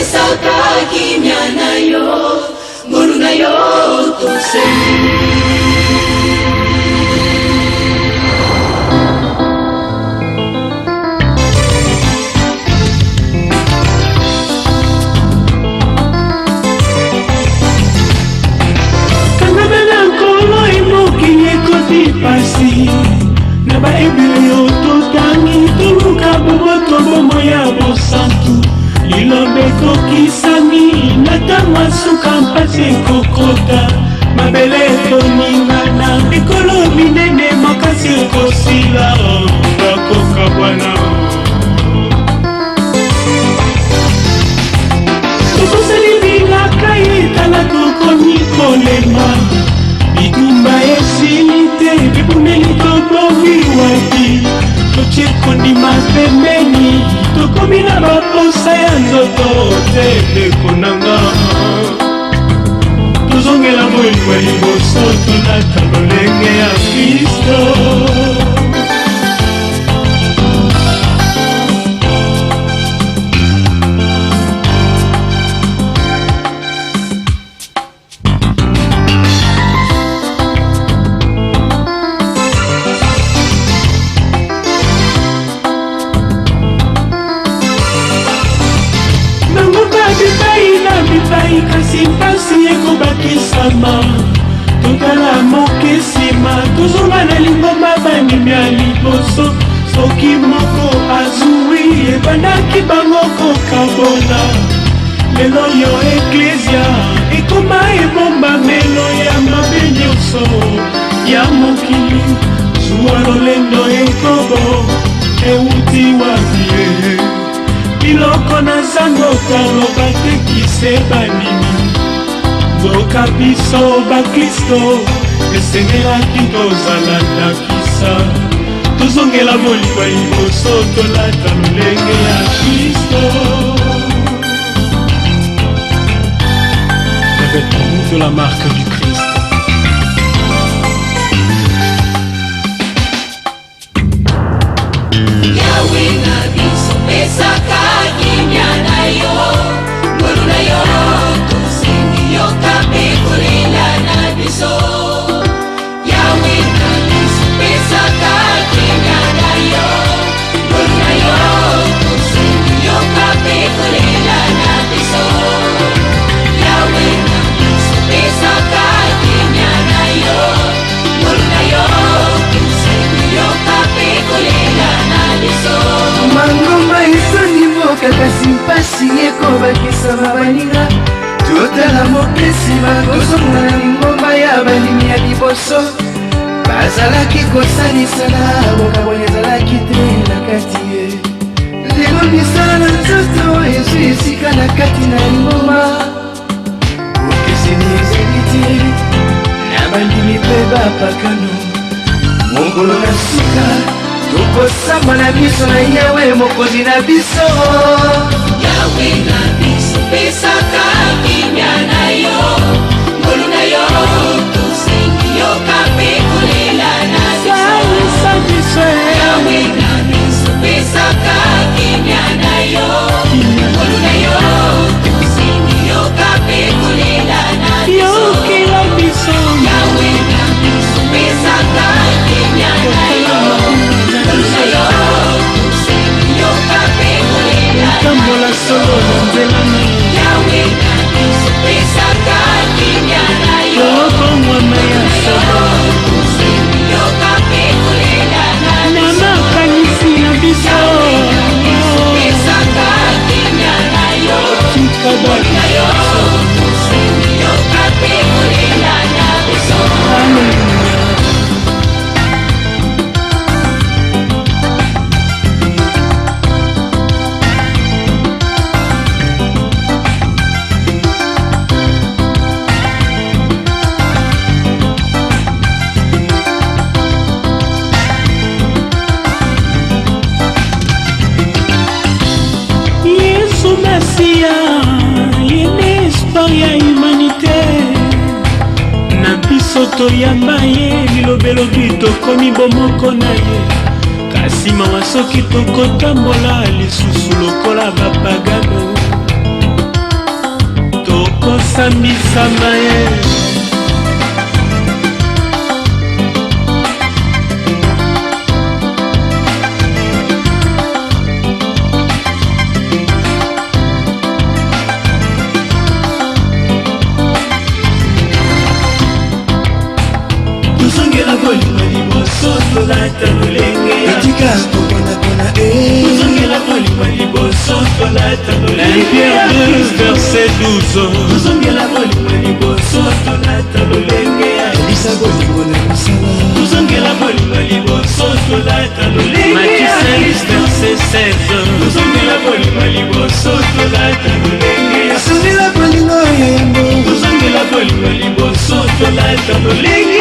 pesaka kimya nayo ngolu nayo tuseni. Pasi na ba ebyo totangi tuluka boboto bomo ya bosantu lilobe kokisami na tangwa suka mpasi kokota mabele toningana ekolo minene makasi kosila bakoka bwana tokosali bilaka etala tokomi kolema bitumba esilite bibumeli tobowiwaki totie kondima pembeni tokomi na baposa ya nzoto te ndeko nanga tozongela boyingwa liboso tolata lolenge ya Kristo. Kasi mpasi ekobakisama totala mokesima tozonga na lingomba bandimi ya liboso soki moko azwi ebandaki bango kokabona lelo yo eklezia ekoma ebombamelo ya mabe nyonso ya mokili zuwa lolendo ekobo euti wapie biloko na zango kaloba tekise banini mboka biso baklisto esengelaki tozala ndakisa tozongela molingwa liboso tolata lolenge ya Kristo. Revêtons-nous de la marque du Christ. Yahweh na biso pesaka kimya nayo ngolu nayo tusengi yokape kolela na biso. Yahweh na biso pesaka kimya nayo ngolu nayo tusengi yokape kolela na biso. Yahweh na biso pesaka kimya nayo ngolu nayo tusengi yokape kolela na biso. Mangomba isoni moka kasi mpasi ekobakisama baninga totala mokesima tozonga na lingomba ya bandimi ya liboso bazalaki kosalisana bokabona ezalaki te na kati ye lelo misala na nzoto ezwi esika na kati na lingomba okeseni ezali te na bandimi mpe bapakano mongolo na suka tokosamba na biso na Yawe mokonzi na biso. Yawe na biso pesaka kimya nayo ngolu nayo tusengi yokape kolela na biso. Yawe na biso pesaka kimya nayo ngolu nayo tusengi yokape kolela na biso. Yawe na biso pesaka kimya nayo ngolu nayo tusengi yokape kolela na biso. Yawe na biso pesaka kimya nayo ngolu nayo tusengi yokape kolela na biso. Yawe na biso pesaka kimya nayo ngolu nayo tusengi yokape kolela na biso. Yesu Masia yene espoir ya humanité na biso toyamba ye lilobelobi tokomi bomoko na ye kasi mawa soki tokotambola lisusu lokola bapagano kosambisama ye. Tuzongela bolingo liboso tolata lolenge etika kokonakona tuzongela bolingo liboso tolata lolenge verset 12. tuzongela bolingo liboso tolata lolenge elisa bolingo na misala tuzongela bolingo liboso tolata lolenge Matthieu 16 verset 16. tuzongela bolingo liboso tolata lolenge tuzongela bolingo yembo tuzongela bolingo liboso tolata lolenge